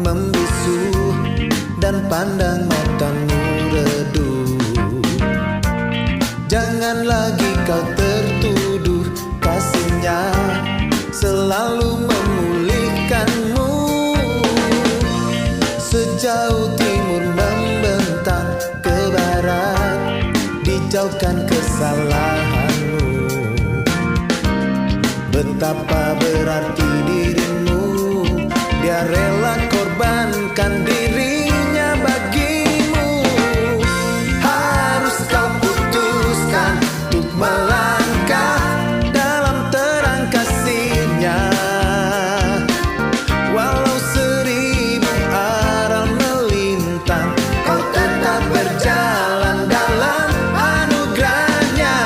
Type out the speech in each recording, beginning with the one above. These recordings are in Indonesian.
membisu dan pandang matamu redup. Jangan lagi kau tertuduh, kasihnya selalu memulihkanmu. Sejauh timur membentang ke barat, dijauhkan kesalahanmu. Betapa berarti dirimu, dia rela korbankan dirinya bagimu. Harus kau putuskan untuk melangkah dalam terang kasihnya. Walau seribu aral melintang, kau tetap berjalan dalam anugerahnya.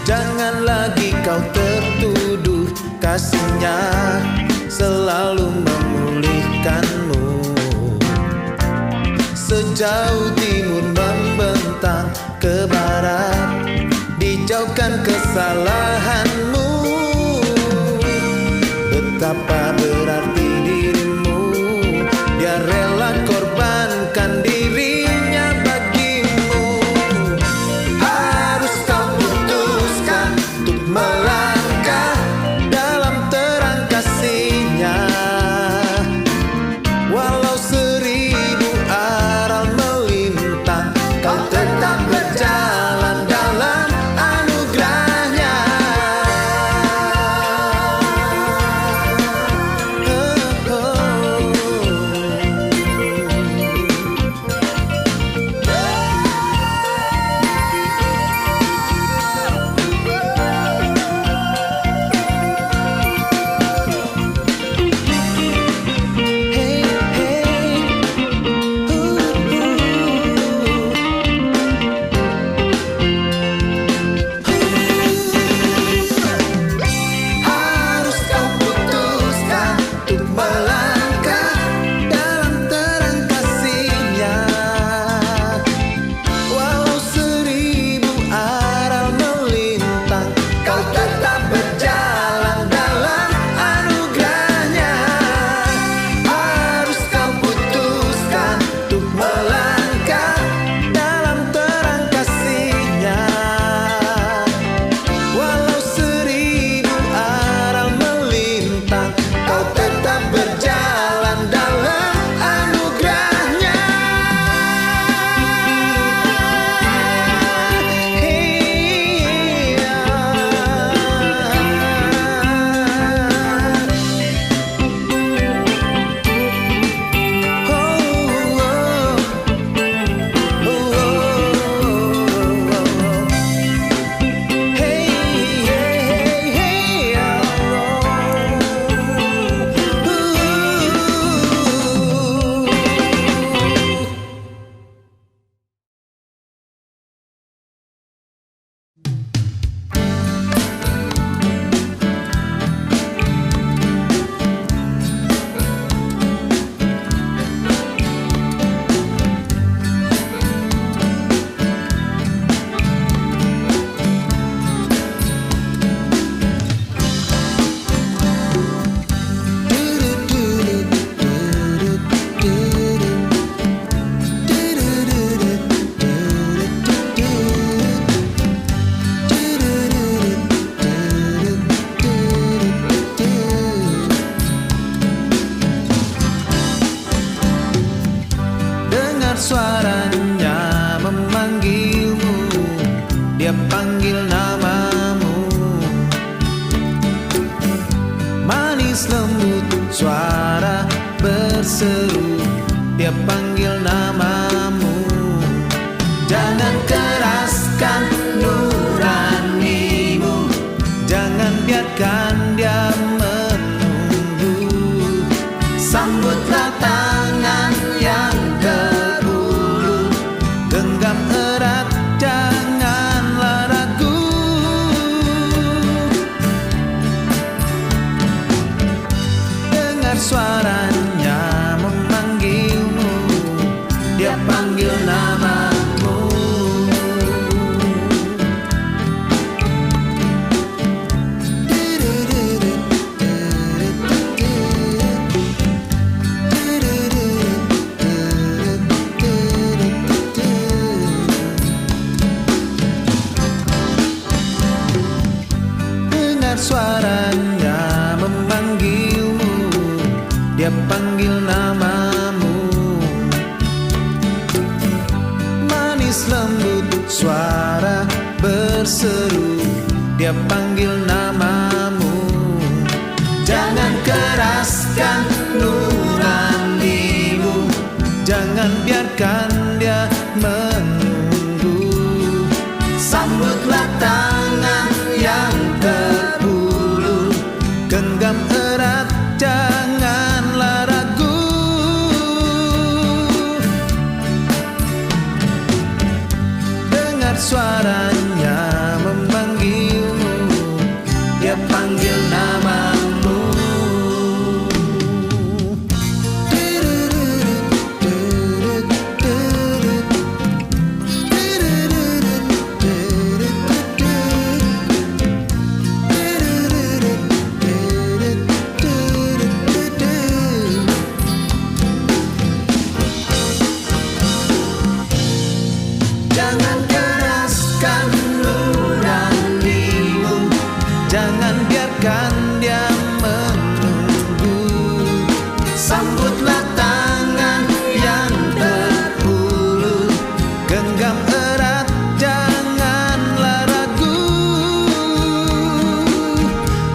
Jangan lagi kau tertuduh, kasihnya selalu memulihkanmu. Sejauh timur membentang ke barat, dijauhkan kesalahanmu. Betapa berarti dirimu, dia rela korbankan dirinya bagimu. Harus kau putuskan untuk melangkah dalam terang kasihnya. Walau seribu aral melintang, kau tetap berjalan dalam anugerahnya. Harus kau putuskan untuk melangkah dalam terang kasihnya. Walau seribu aral melintang, kau tetap berjalan dalam anugerahnya. Harus kau putuskan untuk melangkah dalam terang kasihnya. Walau seribu aral melintang, kau tetap berjalan dalam anugerahnya. Dengar suaranya memanggilmu, dia panggil namamu. Manis lembut suara berseru, dia panggil namamu. Jangan keraskan nuranimu, jangan biarkan dia menunggu. Sambutlah tangan yang terulur, genggam erat, janganlah ragu. suaranya memanggilmu, dia panggil namamu. Manis lembut suara berseru, dia panggil namamu. Jangan keraskan nuranimu, jangan biarkan dia menunggu. Sambutlah tangan yang terulur, genggam erat, janganlah ragu. Dengar suaranya memanggilmu, dia panggil namamu. Jangan keraskan nuranimu, jangan biarkan dia menunggu. Sambutlah tangan yang terulur, genggam erat, janganlah ragu.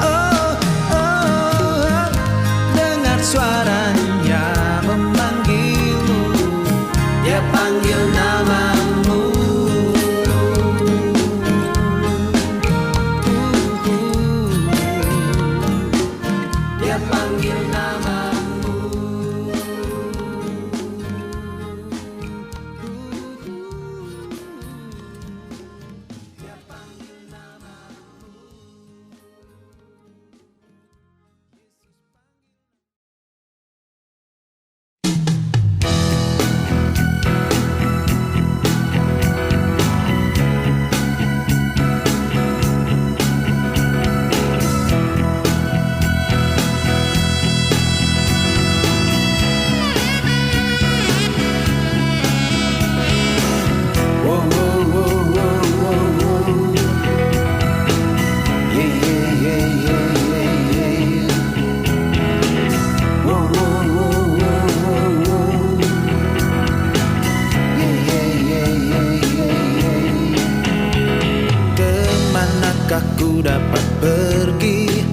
Oh, oh, dengar suaranya memanggilmu, dia panggil namamu. Dia panggil namamu. Dia panggil namamu. Whoa, whoa, whoa, whoa, whoa, whoa. Yeah, yeah, yeah, yeah, yeah, yeah. Whoa, whoa, whoa, whoa, whoa, whoa. Yeah, yeah, yeah, yeah, yeah, yeah. Kemanakah ku dapat pergi,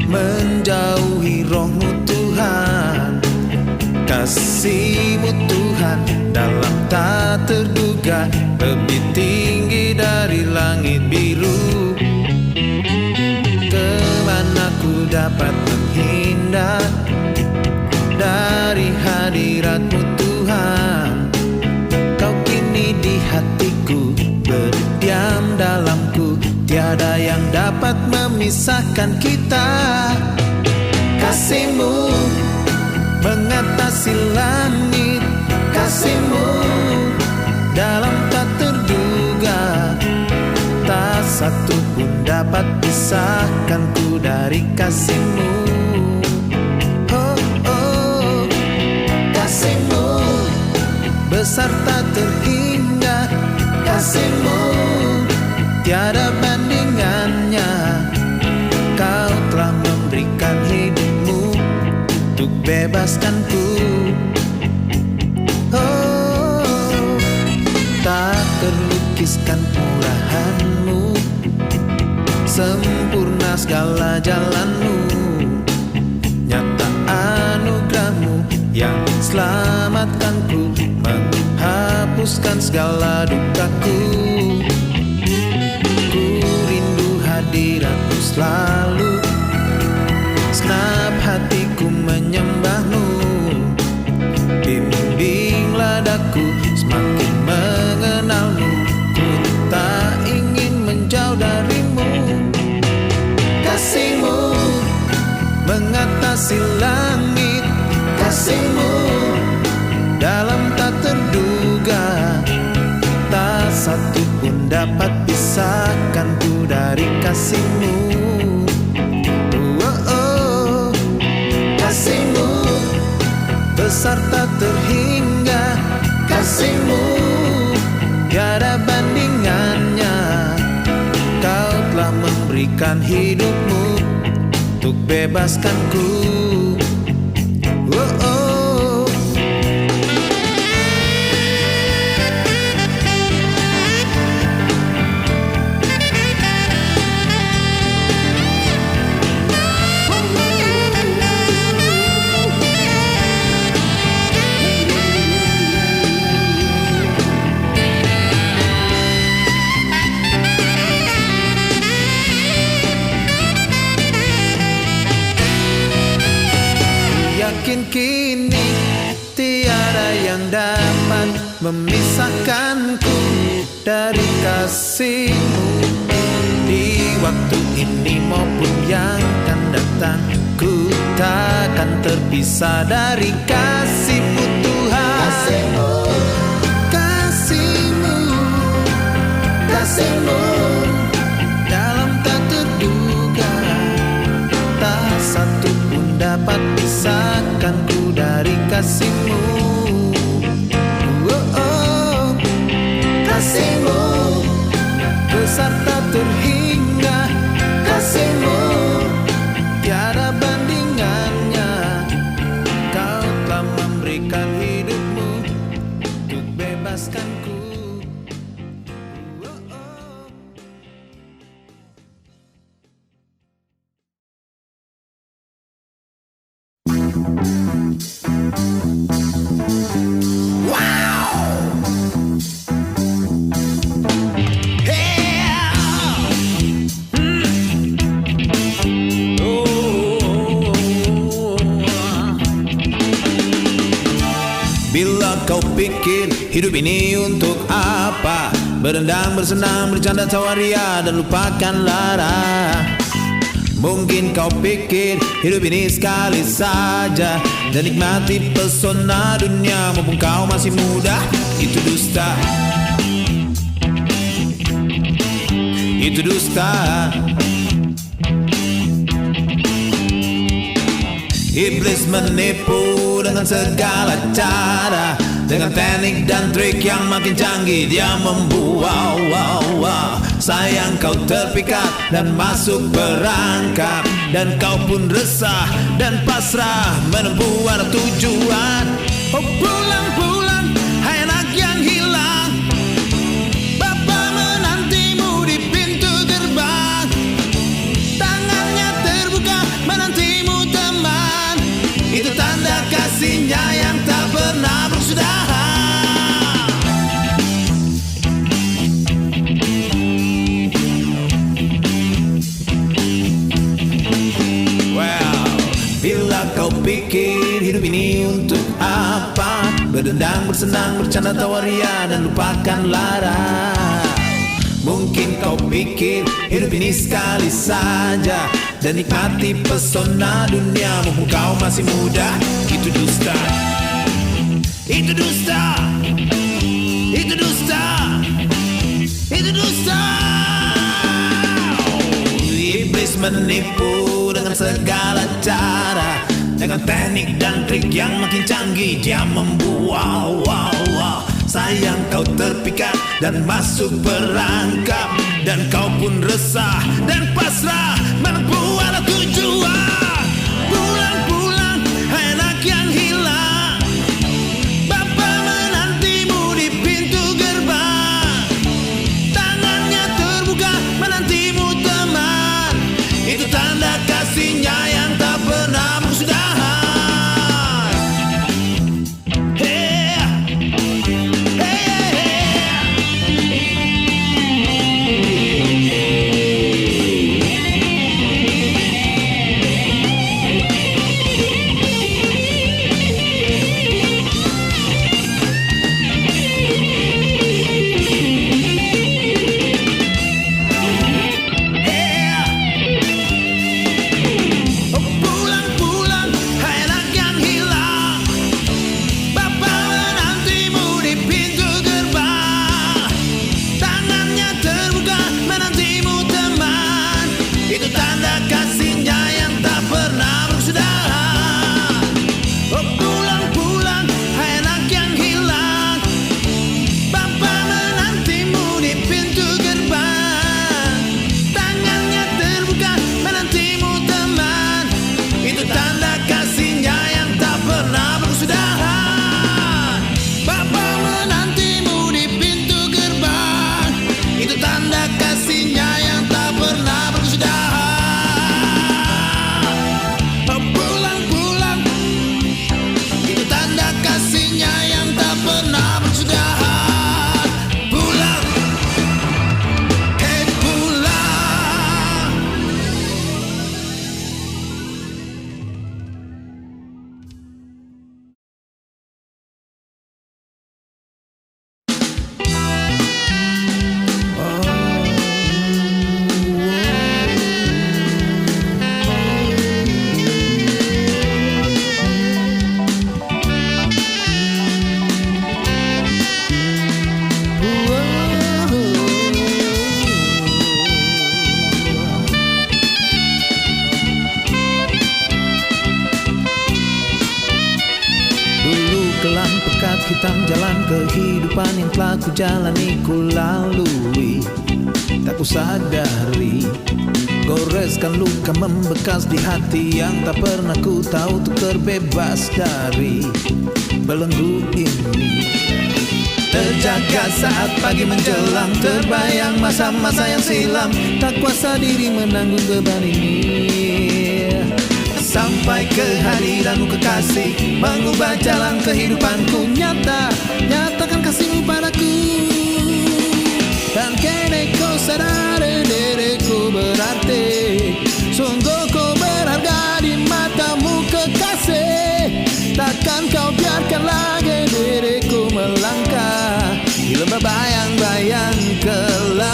menjauhi rohmu Tuhan, kasih-Mu Tuhan dalam tak terduga, lebih tinggi dari langit biru. Kemana ku dapat menghindar dari hadirat-Mu Tuhan? Kau kini di hatiku, berdiam dalamku, tiada yang dapat memisahkan kita. Kasih-Mu mengatasi langit, kasih-Mu dalam tak terduga, tak satu pun dapat pisahkanku dari kasih-Mu. Oh, oh, kasih-Mu besar tak terhingga, kasih-Mu tiada bandingannya. Kau telah memberikan hidupmu untuk bebaskanku. Oh, tak terlukiskan murahan-Mu, sempurna segala jalan-Mu, nyata anugerah-Mu yang selamatkanku, menghapuskan segala dukaku. Ku rindu hadirat-Mu selalu, segenap hatiku menyembah-Mu. Bimbinglah daku semakin mengenal-Mu, ku tak ingin menjauh dari-Mu. Kasih-Mu mengatasi langit, kasih-Mu dalam tak terduga, tak satu pun dapat pisahkanku dari kasih-Mu. Oh, oh, kasih-Mu besar tak terhingga, kasih-Mu tiada bandingannya. Kau telah memberikan memberikan hidupmu untuk bebaskanku. Oh, oh. Yakin kini tiada yang dapat memisahkanku dari kasihmu. Di waktu ini maupun yang akan datang, ku takkan terpisah dari kasih-Mu Tuhan. Kasih-Mu, kasih-Mu, kasih-Mu dalam tak terduga, tak satu pun dapat pisahkanku dari kasih-Mu. Oh, oh. Kasih-Mu besar tak terhingga, kasih-Mu tiada bandingannya. Kau telah memberikan hidupmu untuk bebaskanku. Oh, oh. Bila kau pikir hidup ini untuk apa, berendang, bersenang, bercanda, tawaria, dan lupakan lara. Mungkin kau pikir hidup ini sekali saja, dan nikmati pesona dunia mumpung kau masih muda. Itu dusta, itu dusta. Iblis menipu dengan segala cara, dengan teknik dan trik yang makin canggih. Dia membuat sayang kau terpikat dan masuk perangkap, dan kau pun resah dan pasrah menempuh arah tujuan. Oh pulang-pulang, hai anak yang hilang, Bapa menantimu di pintu gerbang. Tangannya terbuka menantimu teman, itu tanda kasihnya yang tak pernah bersudahan. Bila kau pikir hidup ini untuk apa, berdendang, bersenang, bercanda, tawaria, dan lupakan lara. Mungkin kau pikir hidup ini sekali saja, dan nikmati pesona dunia mumpung kau masih muda. Itu dusta, itu dusta, itu dusta, itu dusta. Iblis menipu dengan segala cara, dengan teknik dan trik yang makin canggih. Dia membuat sayang kau terpikat dan masuk perangkap, dan kau pun resah dan pasrah menempuh arah tujuan. Pulang-pulang, hai anak yang hilang, Bapa menantimu di pintu gerbang. Tangannya terbuka menantimu teman, itu tanda kasihnya yang tak pernah bersudahan. hitam jalan kehidupan yang telah ku jalani, ku lalui, tak ku sadari. Goreskan luka membekas di hati yang tak pernah ku tahu untuk terbebas dari belenggu ini. Terjaga saat pagi menjelang, terbayang masa-masa yang silam, tak kuasa diri menanggung beban ini. Sampai kehadiranmu kekasih, mengubah jalan kehidupanku. Nyatakan kasihmu padaku. Dan kini kau sadar diriku berarti, sungguh kau berharga di matamu kekasih. Takkan kau biarkan lagi diriku melangkah di lembah bayang-bayang kelam.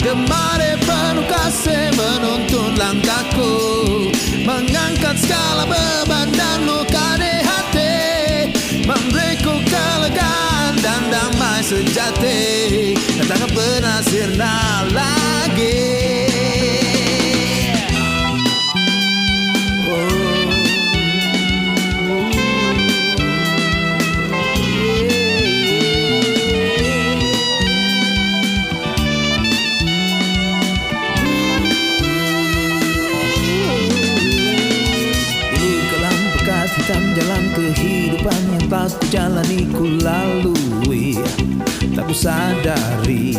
Gemari penuh kasih menuntun langkahku, mengangkat segala beban dan luka di hati, memberiku kelegaan dan damai sejati, dan takkan pernah sirna lagi. Hitam jalan kehidupan yang tak ku jalani, ku lalui, tak ku sadari.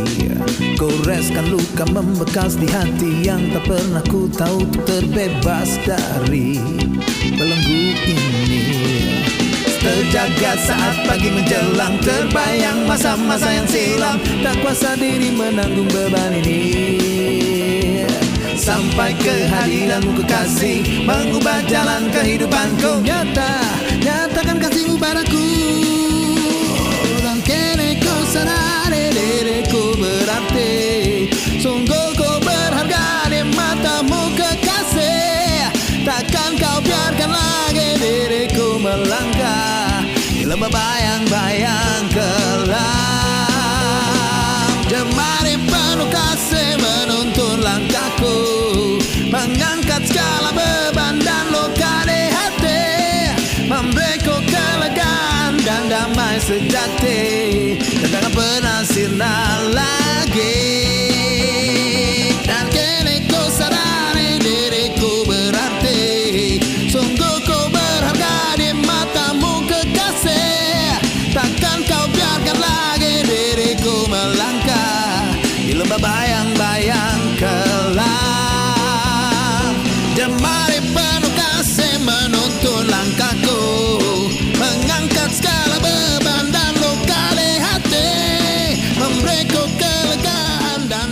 Goreskan luka membekas di hati yang tak pernah ku tahu untuk terbebas dari belenggu ini. Terjaga saat pagi menjelang, terbayang masa-masa yang silam, tak kuasa diri menanggung beban ini. Sampai kehadiranmu kekasih, mengubah jalan kehidupanku. Nyatakan kasihmu padaku. Dan kini kau sadari diriku berarti, sungguh kau berharga di matamu kekasih. Takkan kau biarkan lagi diriku melangkah di lembah bayang-bayang kelam. Jemari penuh kasih menuntun langkahku, mengangkat segala beban dan luka di hati, memberiku kelegaan dan damai sejati, dan takkan pernah sirna lagi. Dan kini ku sadari diriku berarti, sungguh ku berharga di matamu kekasih. Takkan kau biarkan lagi diriku melangkah di lembah bayang-bayang kelam. Jemari penuh kasih menuntun langkahku, mengangkat segala beban dan luka di hati, memberiku kelegaan dan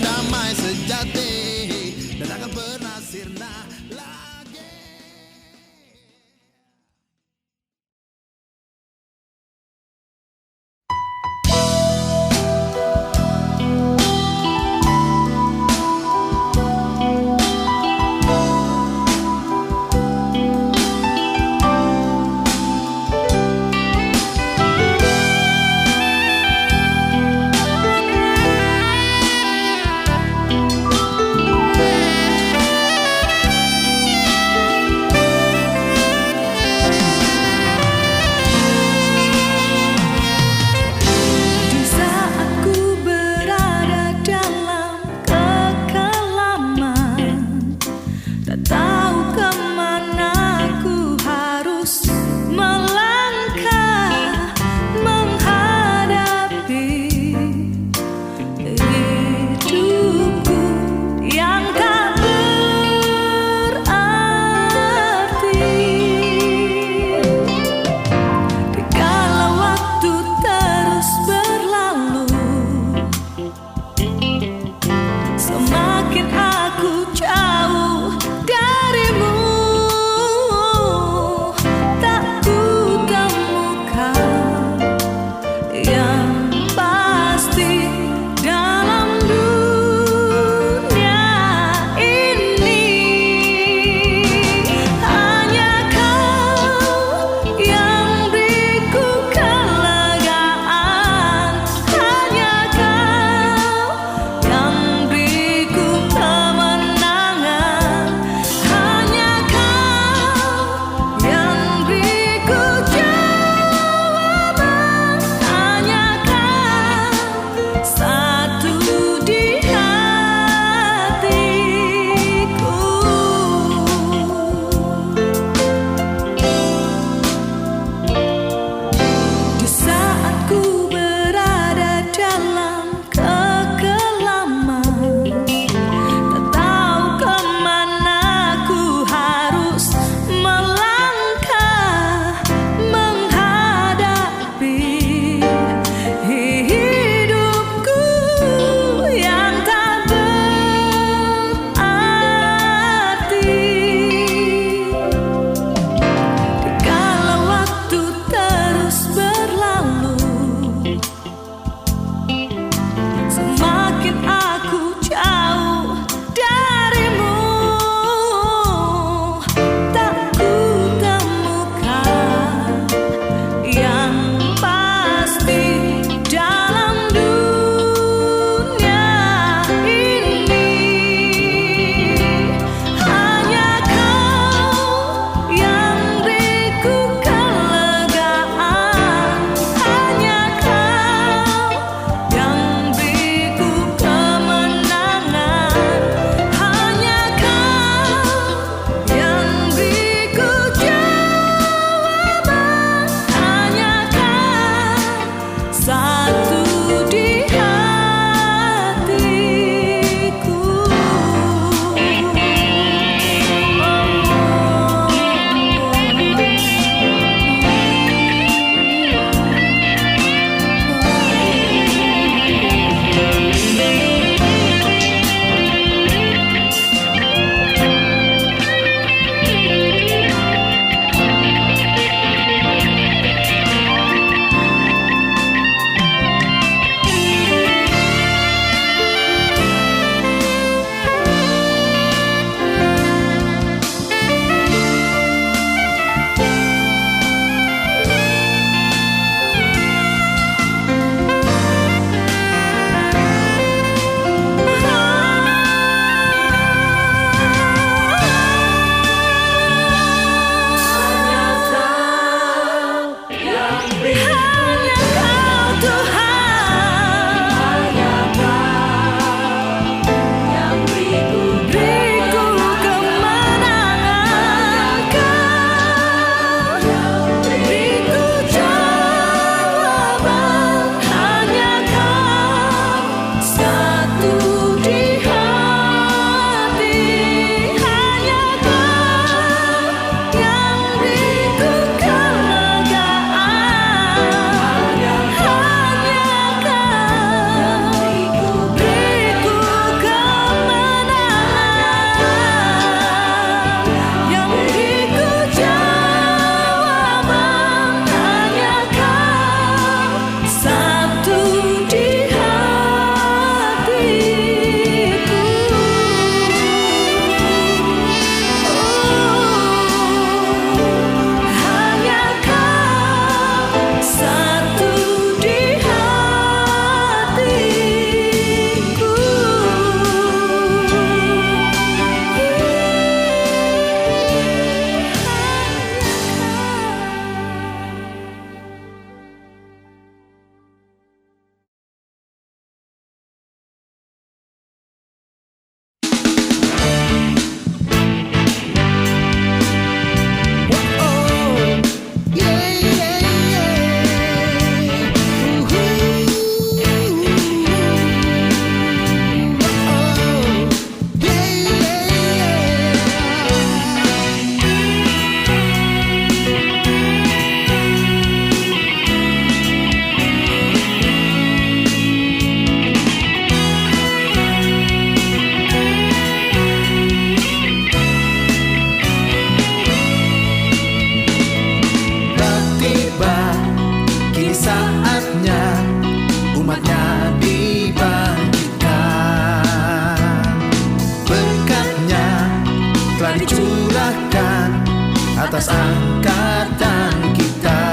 atas angkatan kita,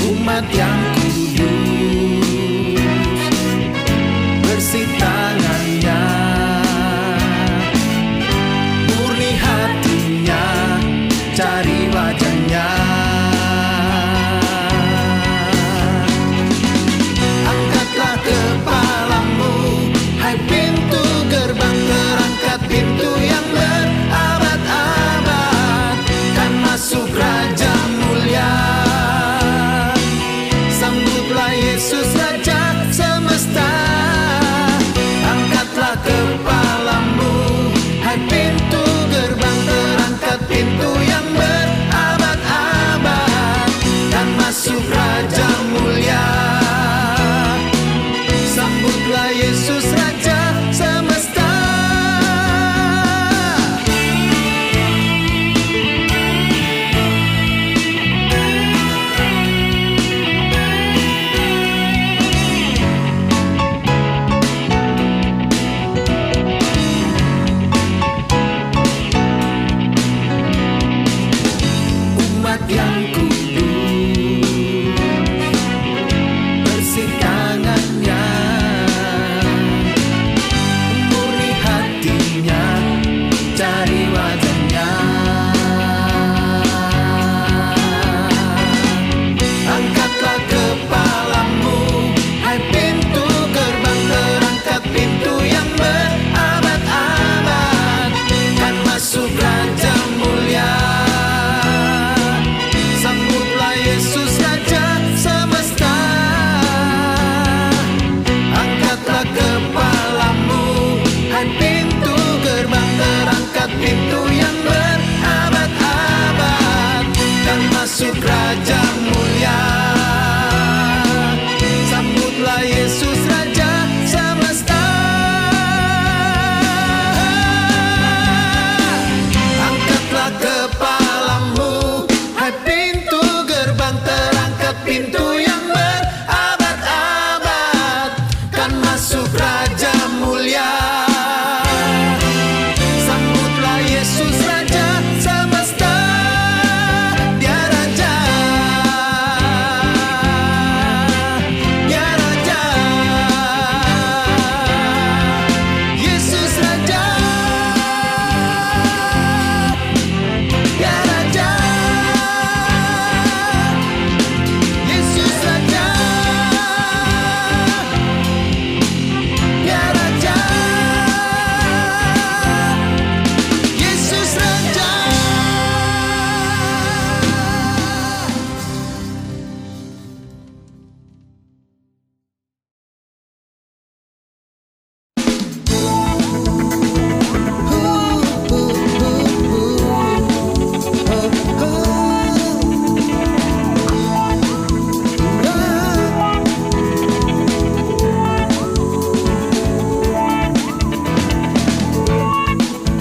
umat yang kudus, bersih tangannya, murni hatinya, cari wajahnya. Angkatlah kepalamu, hai pintu gerbang, terangkat pintu yang berabad-abad, kan masuk Raja mulia. Sambutlah Yesus Raja semesta. Angkatlah kepalamu, hai pintu gerbang, terangkat pintu yang berabad-abad, kan masuk Raja mulia. Sambutlah Yesus Raja semesta. Umat yang kudus, bersih tangannya, murni hatinya, cari wajahnya. Angkatlah kepalamu, hai pintu gerbang, terangkat pintu yang berabad-abad, kan masuk Raja mulia. Sambutlah Yesus Raja semesta. Angkatlah kepalamu, hai pintu gerbang, terangkat pintu yang berabad-abad, kan masuk Raja mulia. Sambutlah Yesus Raja semesta. Angkatlah kepalamu, hai pintu gerbang, terangkat pintu yang berabad-abad, kan masuk Raja mulia. Sambutlah Yesus Raja semesta. Dia Raja, Dia Raja, Yesus Raja, Dia Raja, Yesus Raja, Dia Raja, Yesus Raja.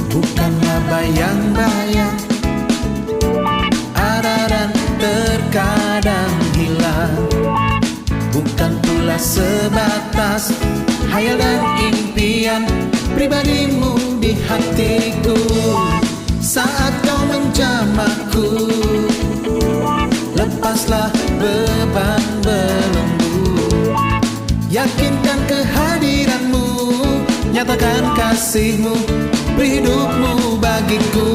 Bukanlah bayang-bayang, ada dan terkadang hilang, bukan pula sebatas hayal dan impian pribadimu di hatiku. Saat kau menjamahku, lepaslah beban belenggu, yakinkan kehadiranmu, nyatakan kasihmu, beri hidupmu bagiku.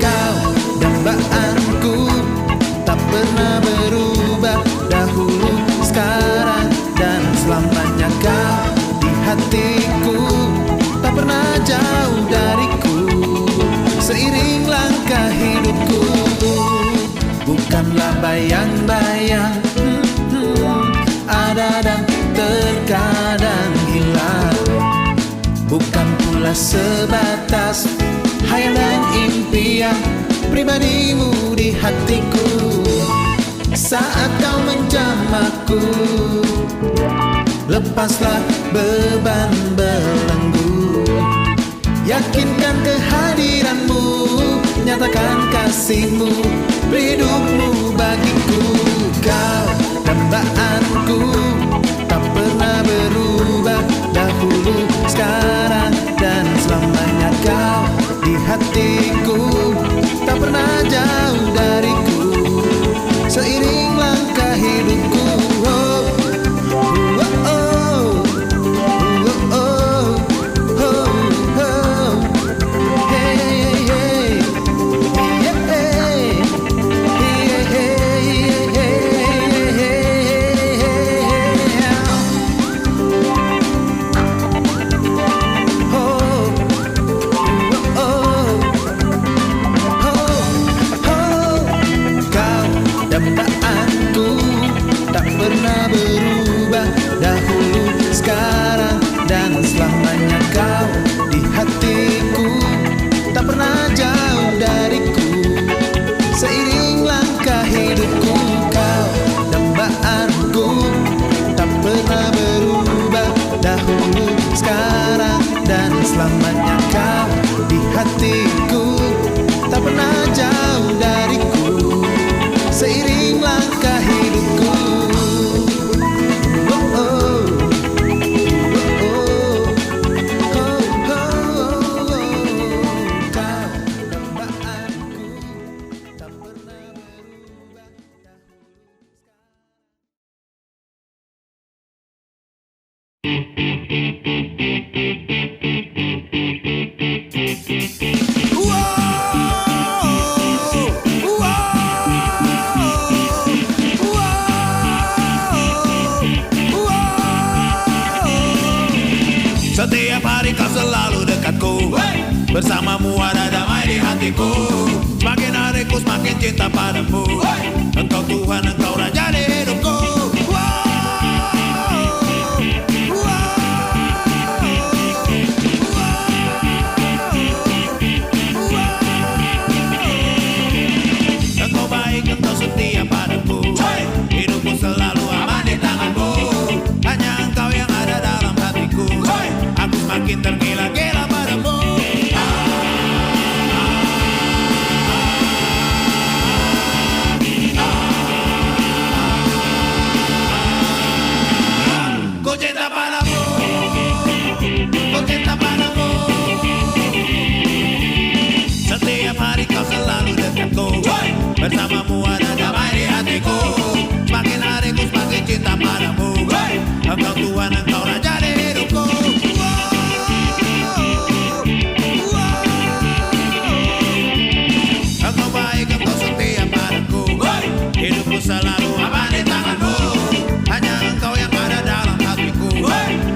Kau dambaanku, tak pernah berubah, dahulu, sekarang, dan selamanya. Kau di hatiku, tak pernah jauh dariku, seiring langkah hidupku. Bukanlah bayang-bayang, ada dan terkadang hilang, bukan pula sebatas hayal dan impian pribadimu di hatiku. Saat kau menjamahku, lepaslah beban belenggu, yakinkan kehadiranmu, nyatakan kasihmu, beri hidupmu bagiku. Kau dambaanku, tak pernah berubah, dahulu, sekarang, dan selamanya. Kau di hatiku, kasihku, bersamamu ada damai di hatiku. Semakin hari ku semakin cinta padamu. Engkau Tuhan, engkau Raja di hidupku. Engkau baik, engkau setia padaku. Hidupku selalu aman di tanganmu. Hanya engkau yang ada dalam hatiku. Aku semakin tergila-gila padamu. Ku cinta padamu, ku cinta padamu. Setiap hari kau selalu dekatku. Bersamamu ada damai di hatiku. Semakin hari ku semakin cinta padamu. Engkau Tuhan, engkau Raja di hidupku. Engkau baik, engkau setia padaku. Hidupku selalu aman di tanganmu. Hanya engkau yang ada dalam hatiku.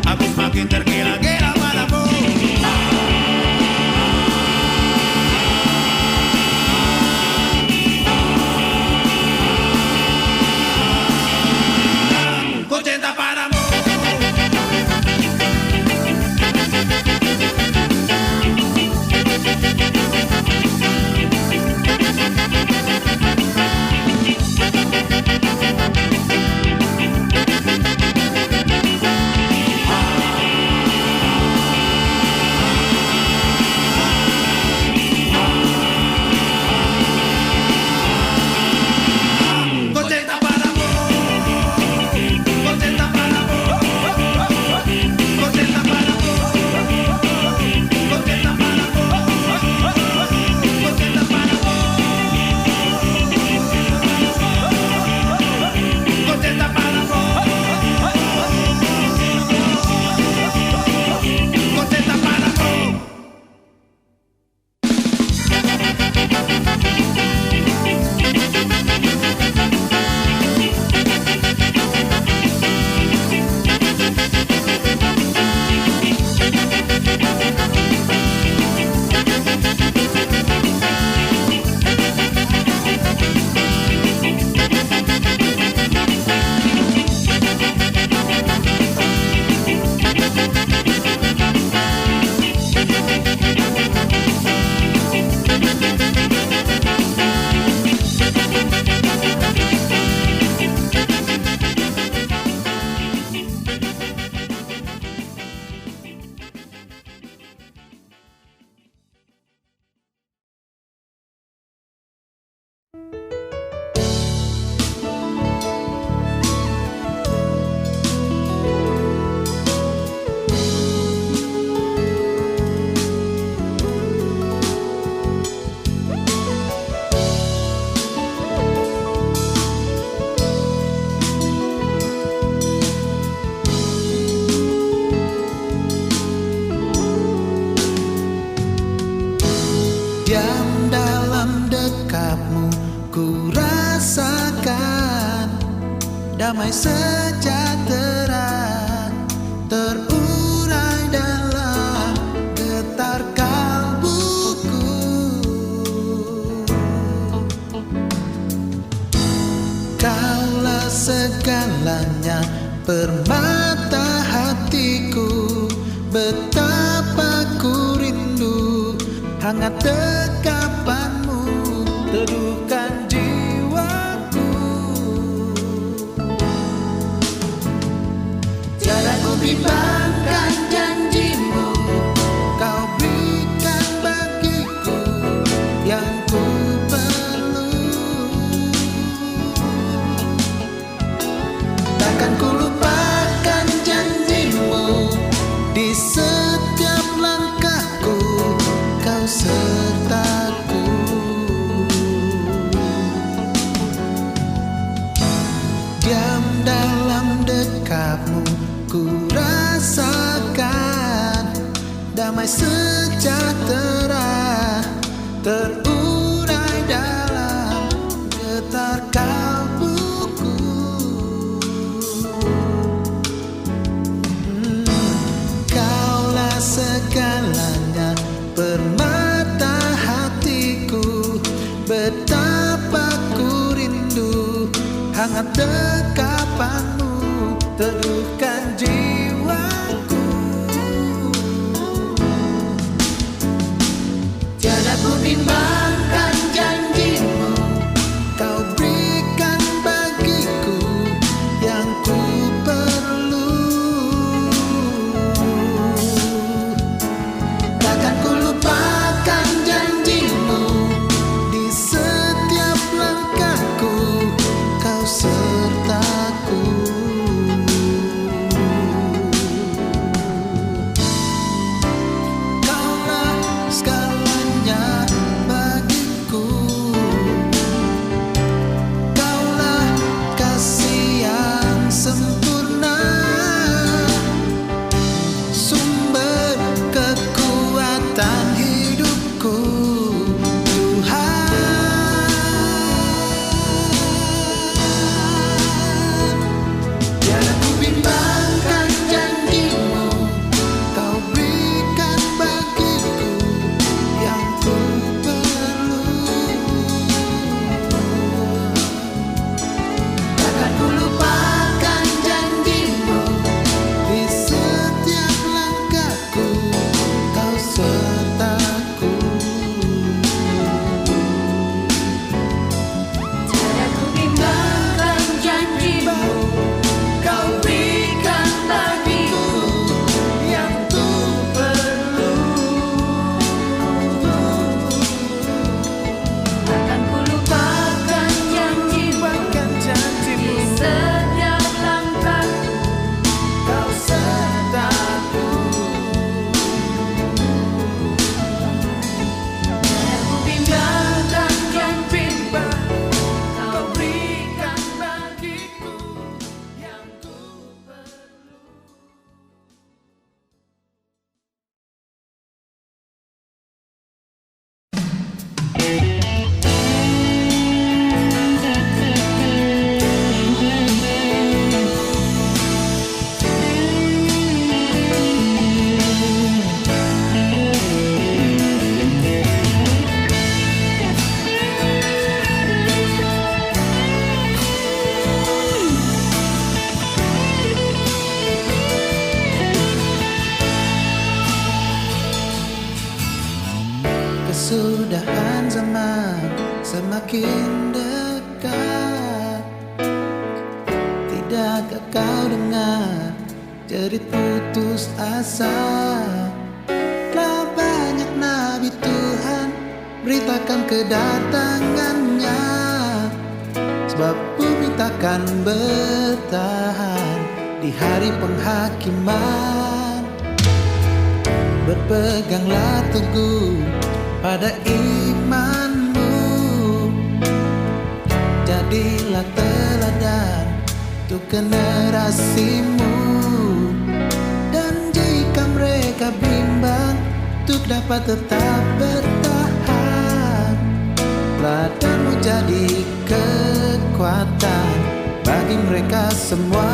Aku semakin tergila-gila padamu. Ku cinta padamu. Ku cinta padamu. Ku cinta padamu. Ku cinta padamu. Ku cinta padamu. Ku cinta padamu. Ku cinta padamu. Ku cinta padamu. Diam dalam dekapmu, ku rasakan damai sejahtera terurai dalam getar kalbuku. Kaulah segalanya, permata hatiku. Betapa ku rindu hangat dekapanmu, teduhkan jiwaku. Tiada ku bimbangkan janjimu, kau berikan bagiku yang ku perlu. Takkan ku lupakan janjimu, di setiap langkahku kau sertaku. Diam dalam dekapmu, ku rasakan damai sejahtera terurai dalam getar kalbuku. Kaulah segalanya, Hangat dekapanmu teduhkan jiwaku. Tiada ku bimbangkan janjimu, kau berikan bagiku yang ku perlu. Takkan ku lupakan janjimu, di setiap langkahku kau sertaku. Kaulah segalanya bagiku, kaulah kasih yang sempurna, sumber kekuatan hidupku, Tuhan. Tiada ku bimbangkan janjimu, kau berikan bagiku yang ku perlu. Takkan ku lupakan janjimu, di setiap langkahku kau sertaku. Tiada ku bimbangkan janjimu, kau berikan bagiku yang ku perlu. Takkan ku lupakan janjimu, Bahkan di janjimu setiap langkah. kau sertaku. Tiada ku bimbangkan janjimu, kau berikan bagiku yang ku perlu. Kesudahan zaman semakin dekat. Tidakkah kau dengar jerit putus asa? Telah banyak nabi Tuhan beritakan kedatangannya, sebab bumi takkan bertahan di hari penghakiman. Berpeganglah teguh pada imanmu, jadilah teladan untuk generasimu. Dan jika mereka bimbang untuk dapat tetap bertahan, teladanmu jadi kekuatan bagi mereka semua.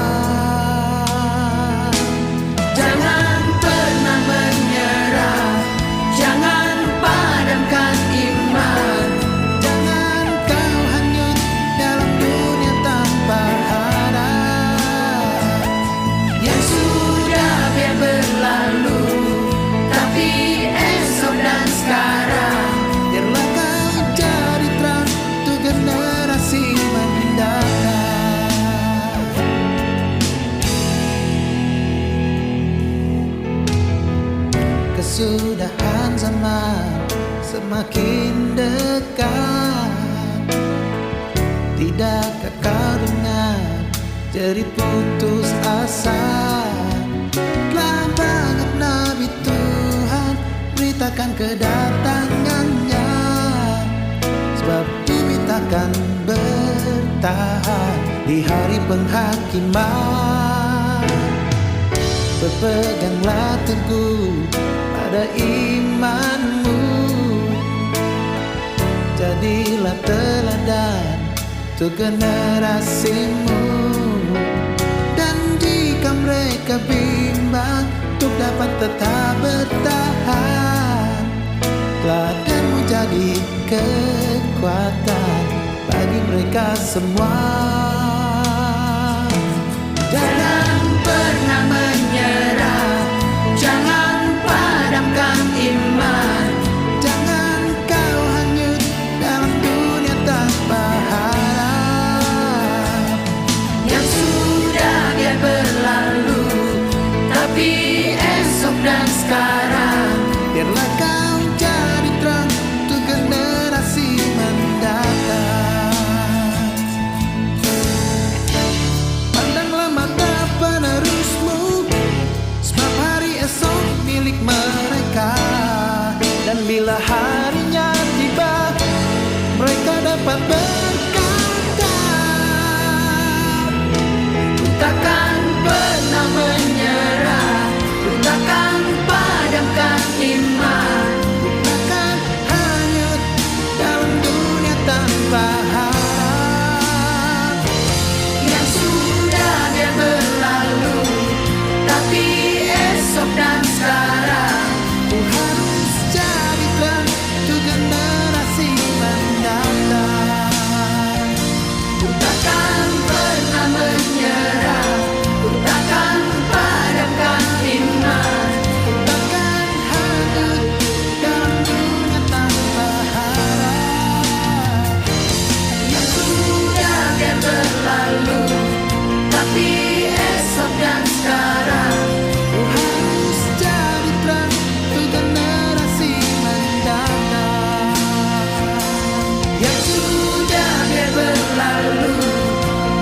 Jangan pernah menyerah, jangan padamkan iman. Jangan kau hanyut dalam dunia tanpa harap. Yang sudah biar berlalu, tapi esok dan sekarang. Biarlah kau jadi terang untuk generasi mendatang. Kesudahan zaman semakin dekat. Tidakkah kau dengar jerit putus asa? Telah banyak nabi Tuhan beritakan kedatangannya, sebab bumi takkan bertahan di hari penghakiman. Berpeganglah teguh pada imanmu, jadilah teladan untuk generasimu. Dan jika mereka bimbang untuk dapat tetap bertahan, teladanmu jadi kekuatan bagi mereka semua. Jangan pernah menyerah, jangan padamkan iman. Jangan kau hanyut dalam dunia tanpa harap. Yang sudah biar berlalu, tapi esok dan sekarang. Biarlah kau jadi terang untuk generasi mendatang. Pandanglah mata penerusmu, sebab hari esok milik mereka. Dan bila harinya tiba, mereka dapat berkata, Ku takkan pernah menyerah, ku takkan padamkan iman. takkan hanyut dalam dunia tanpa harap. Yang sudah biar berlalu, tapi esok dan sekarang. Ku harus jadi terang untuk generasi mendatang. Ku takkan pernah menyerah, ku takkan padamkan iman. Takkan hanyut dalam dunia tanpa harap. Yang sudah biar berlalu, tapi esok dan sekarang. Ku harus jadi terang untuk generasi mendatang. Yang sudah biar berlalu,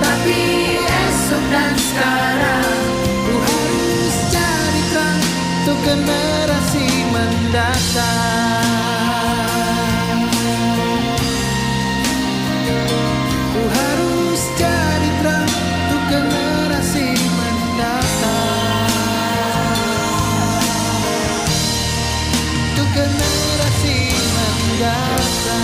tapi esok dan sekarang. Ku harus jadi terang untuk generasi mendatang. Ku harus jadi terang untuk generasi mendatang. Untuk generasi mendatang.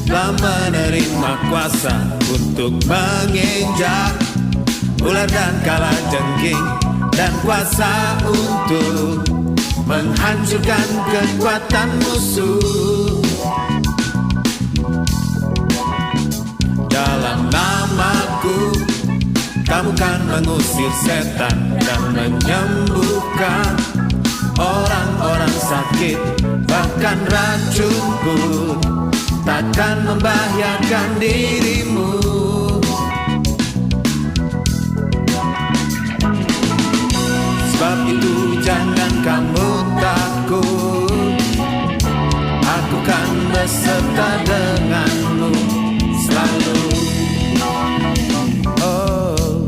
Telah menerima kuasa untuk menginjak ular dan kalajengking, dan kuasa untuk menghancurkan kekuatan musuh. Dalam namaku kamu kan mengusir setan dan menyembuhkan orang-orang sakit, bahkan racun pun takkan membahayakan dirimu. Sebab itu jangan kamu takut, aku kan beserta denganmu selalu. Oh,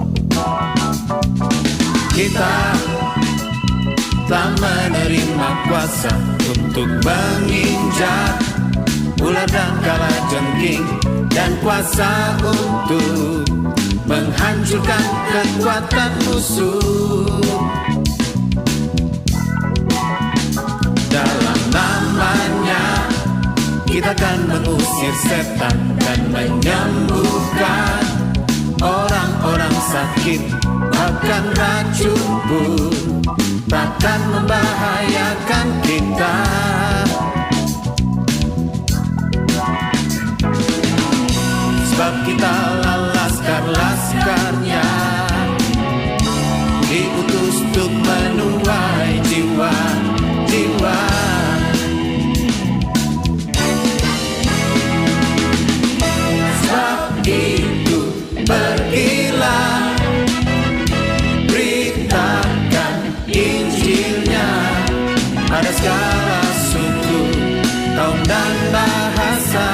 kita telah menerima kuasa untuk menginjak ular dan kalajengking, dan kuasa untuk menghancurkan kekuatan musuh. Dalam namanya kita akan mengusir setan dan menyembuhkan orang-orang sakit, bahkan racun pun takkan membahayakan kita. Sebab kita laskar-laskarnya, diutus untuk menuai jiwa-jiwa. Sebab itu pergilah, beritakan Injilnya pada segala suku, kaum dan bahasa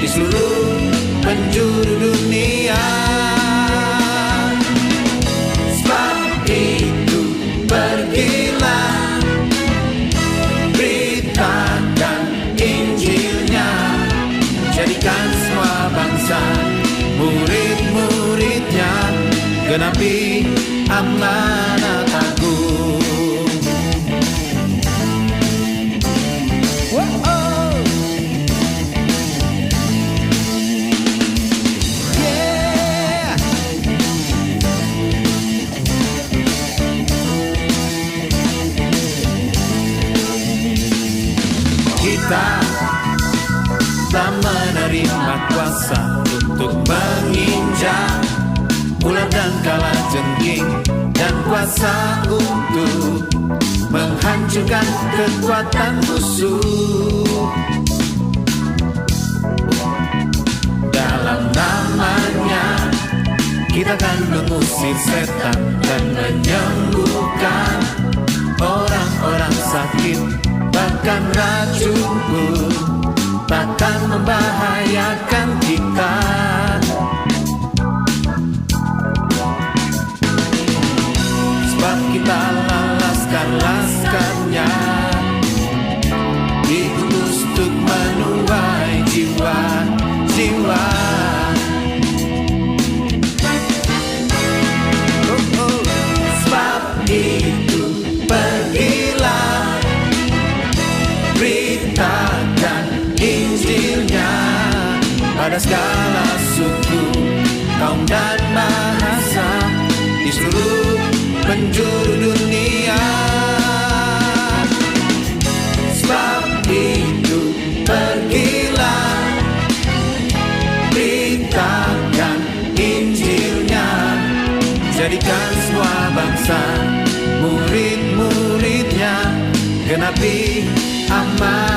di seluruh penjuru dunia. Sebab itu pergilah, genapi amanat agung. Wow. Yeah. Kita telah menerima kuasa untuk menginjak ular dan kalajengking, dan kuasa untuk menghancurkan kekuatan musuh. Dalam namanya kita akan mengusir setan dan menyembuhkan orang-orang sakit, bahkan racun pun takkan membahayakan kita. Sebab kita laskan-laskannya, diutus untuk menuai jiwa-jiwa. Sebab itu pergilah, beritakan Injilnya pada segala suku, kaum dan bahasa di seluruh penjuru dunia. Sebab itu pergilah, beritakan Injilnya, jadikan semua bangsa murid-muridnya, genapi amanat